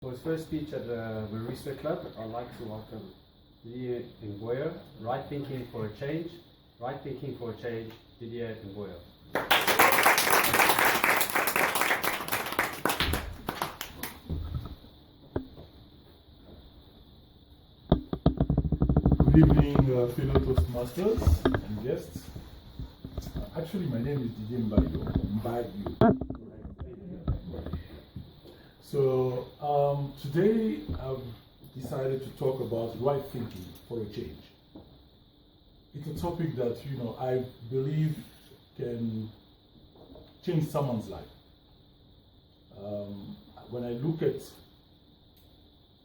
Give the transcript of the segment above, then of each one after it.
For his first speech at the Mariswe Club, I'd like to welcome Didier Mbayo. Right thinking for a change. Right thinking for a change, Didier Mbayo. Good evening, fellow Toastmasters and guests. Actually, my name is Didier Mbayo. So today I've decided to talk about right thinking for a change. It's a topic that I believe can change someone's life. When I look at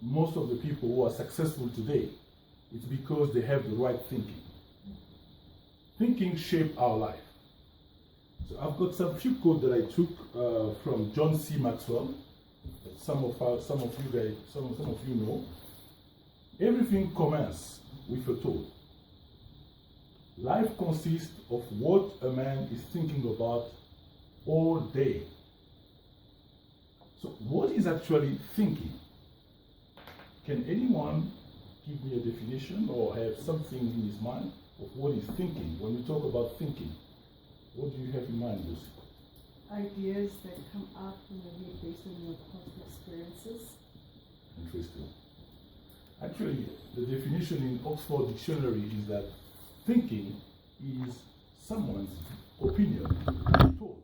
most of the people who are successful today, it's because they have the right thinking. Thinking shapes our life. So I've got some few quotes that I took from John C. Maxwell. Some of you know. Everything commences with a thought. Life consists of what a man is thinking about all day. So what is actually thinking? Can anyone give me a definition or have something in his mind of what is thinking? When we talk about thinking, what do you have in mind, Lucy? Ideas that come out from your head based on your past experiences. Interesting. Actually, the definition in Oxford Dictionary is that thinking is someone's opinion, thought.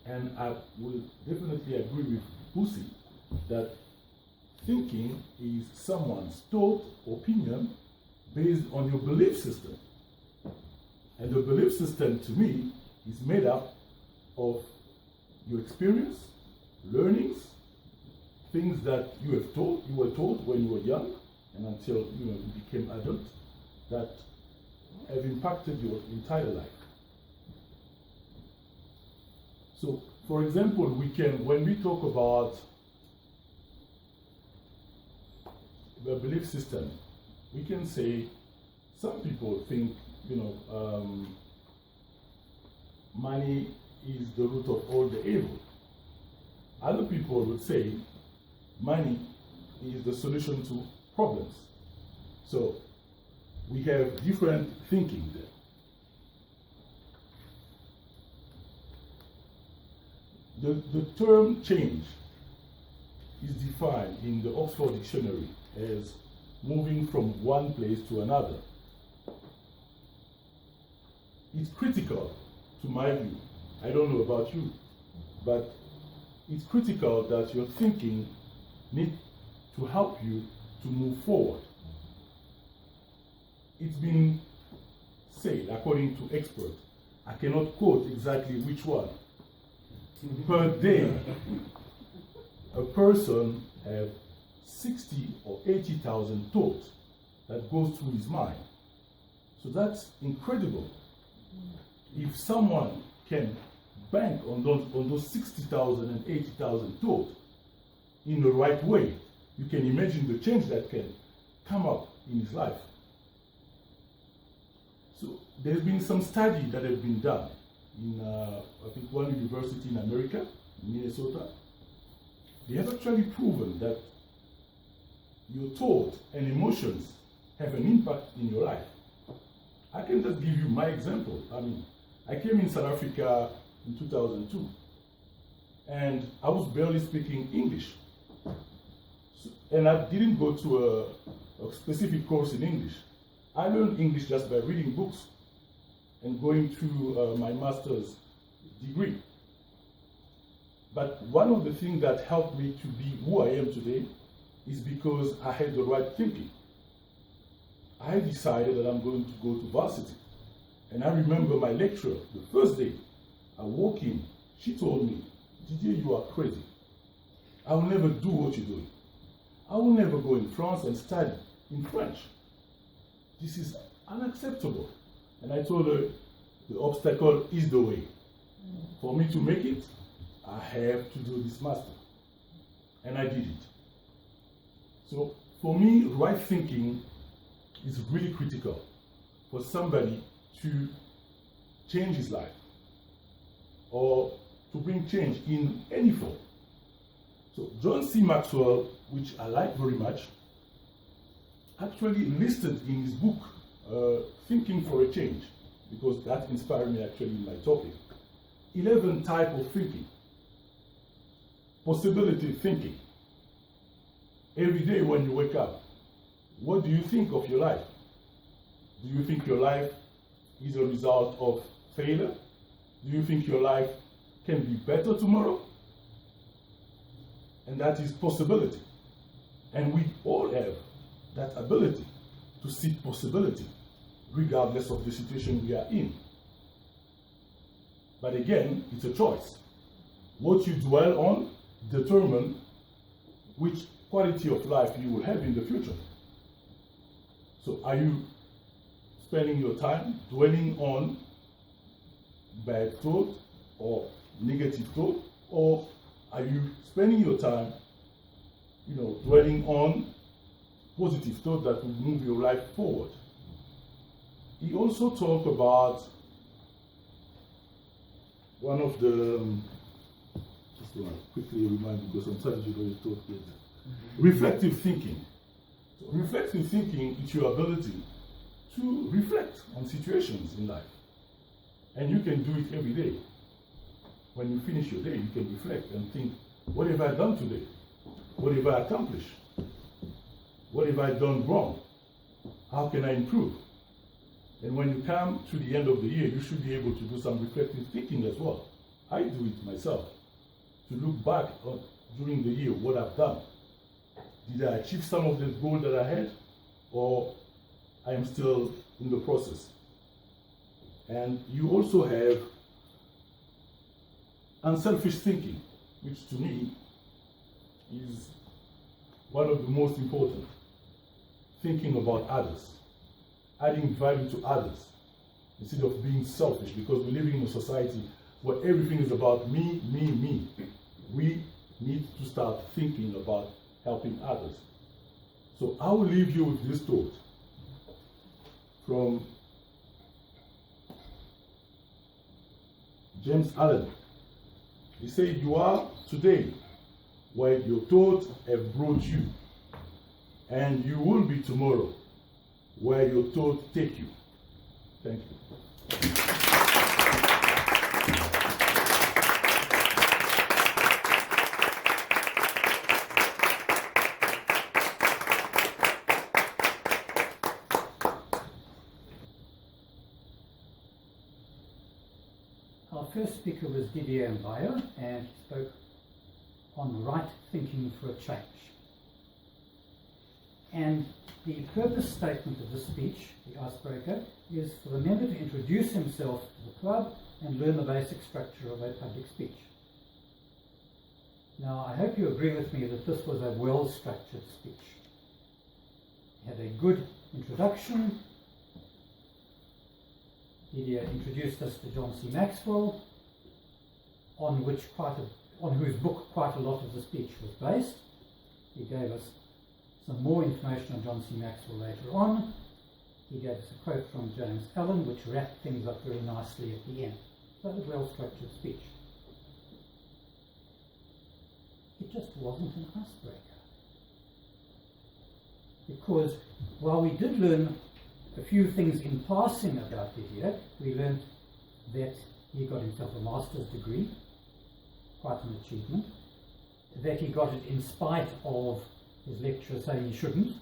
And I will definitely agree with Lucy that thinking is someone's thought, opinion, based on your belief system. And the belief system, to me, is made up of your experience, learnings, things that you were taught when you were young, and until you became adult, that have impacted your entire life. So, for example, when we talk about the belief system, we can say some people think, money is the root of all the evil. Other people would say money is the solution to problems. So we have different thinking there. The term change is defined in the Oxford Dictionary as moving from one place to another. It's critical, to my view. I don't know about you, but it's critical that your thinking needs to help you to move forward. It's been said, according to experts, I cannot quote exactly which one. Per day, a person has 60 or 80,000 thoughts that goes through his mind. So that's incredible. If someone can bank on those 60,000 and 80,000 thoughts in the right way, you can imagine the change that can come up in his life. So there's been some study that have been done in, I think, one university in America, in Minnesota. They have actually proven that your thoughts and emotions have an impact in your life. I can just give you my example. I came in South Africa in 2002, and I was barely speaking English. And I didn't go to a specific course in English. I learned English just by reading books and going through my master's degree. But one of the things that helped me to be who I am today is because I had the right thinking. I decided that I'm going to go to varsity. And I remember my lecturer, the first day I walked in, she told me, Didier, you are crazy. I will never do what you're doing. I will never go in France and study in French. This is unacceptable. And I told her, the obstacle is the way. For me to make it, I have to do this master. And I did it. So for me, right thinking is really critical for somebody to change his life or to bring change in any form. So John C. Maxwell, which I like very much, actually listed in his book, Thinking for a Change, because that inspired me actually in my topic, 11 types of thinking. Possibility thinking. Every day when you wake up, what do you think of your life? Do you think your life is a result of failure? Do you think your life can be better tomorrow? And that is possibility. And we all have that ability to seek possibility, regardless of the situation we are in. But again, it's a choice. What you dwell on determines which quality of life you will have in the future. So are you spending your time dwelling on bad thought or negative thought, or are you spending your time, dwelling on positive thought that will move your life forward? He also talked about one of the, just want to quickly remind you because sometimes you don't talk yet. Reflective thinking. So reflective thinking is your ability to reflect on situations in life. And you can do it every day. When you finish your day, you can reflect and think, what have I done today? What have I accomplished? What have I done wrong? How can I improve? And when you come to the end of the year, you should be able to do some reflective thinking as well. I do it myself, to look back on, during the year, what I've done. Did I achieve some of the goals that I had, or I am still in the process? And you also have unselfish thinking, which to me is one of the most important. Thinking about others, adding value to others, instead of being selfish, because we're living in a society where everything is about me, me, me. We need to start thinking about helping others. So I will leave you with this thought from James Allen. He said, you are today where your thoughts have brought you, and you will be tomorrow where your thoughts take you. Thank you. Our first speaker was Didier Mbayo, and he spoke on right thinking for a change. And the purpose statement of this speech, the Icebreaker, is for the member to introduce himself to the club and learn the basic structure of a public speech. Now, I hope you agree with me that this was a well-structured speech. It had a good introduction. Didier introduced us to John C. Maxwell, on whose book quite a lot of the speech was based. He gave us some more information on John C. Maxwell later on. He gave us a quote from James Allen, which wrapped things up very nicely at the end. So it was a well-structured speech. It just wasn't an icebreaker. Because while we did learn a few things in passing about Didier, we learned that he got himself a master's degree, quite an achievement, that he got it in spite of his lecturer saying he shouldn't,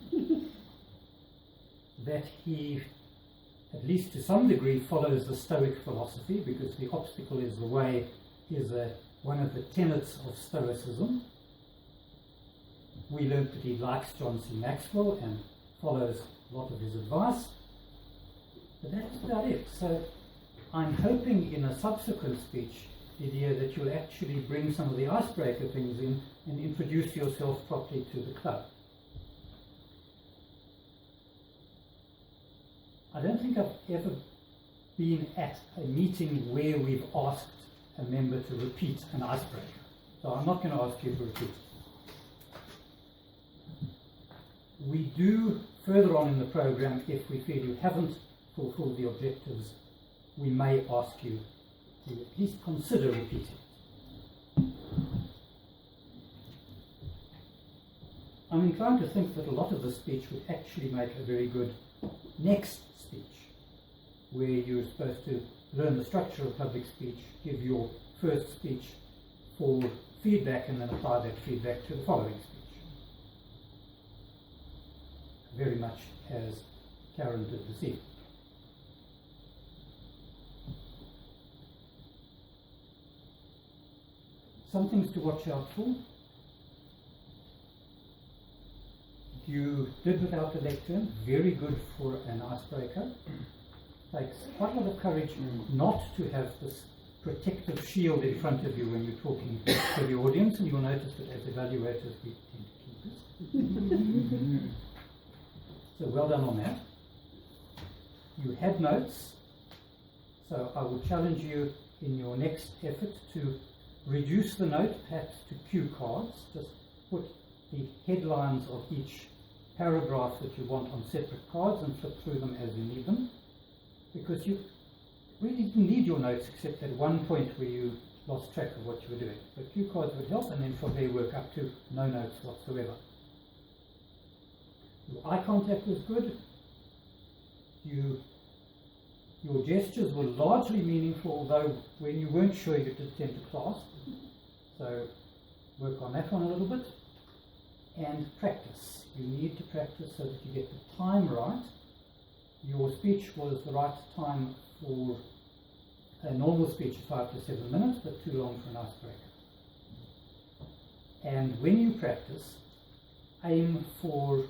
that he, at least to some degree, follows the Stoic philosophy, because the obstacle is the way is one of the tenets of Stoicism. We learned that he likes John C. Maxwell and follows a lot of his advice. But that's about it. So I'm hoping in a subsequent speech, Didier, that you'll actually bring some of the icebreaker things in and introduce yourself properly to the club. I don't think I've ever been at a meeting where we've asked a member to repeat an icebreaker. So I'm not going to ask you to repeat. We do, further on in the program, if we feel you haven't fulfilled the objectives, we may ask you to at least consider repeating. I'm inclined to think that a lot of the speech would actually make a very good next speech, where you're supposed to learn the structure of public speech, give your first speech for feedback, and then apply that feedback to the following speech. Very much as Karen did this evening. Some things to watch out for. You did without the lectern, very good for an icebreaker. Takes quite a lot of courage not to have this protective shield in front of you when you're talking to the audience, and you'll notice that as evaluators we tend to keep this. So well done on that. You had notes, so I will challenge you in your next effort to reduce the note perhaps to cue cards. Just put the headlines of each paragraph that you want on separate cards and flip through them as you need them, because you really didn't need your notes except at one point where you lost track of what you were doing. So cue cards would help, and then from there work up to no notes whatsoever. Your eye contact was good. Your gestures were largely meaningful, although when you weren't sure you did tend to clasp. So work on that one a little bit. And practice. You need to practice so that you get the time right. Your speech was the right time for a normal speech of 5 to 7 minutes, but too long for an icebreaker. And when you practice, aim for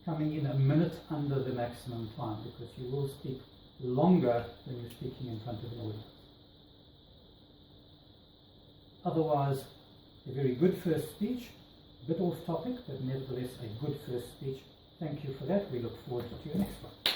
coming in a minute under the maximum time, because you will speak longer than you're speaking in front of an audience. Otherwise, a very good first speech, a bit off topic, but nevertheless a good first speech. Thank you for that. We look forward to your next one.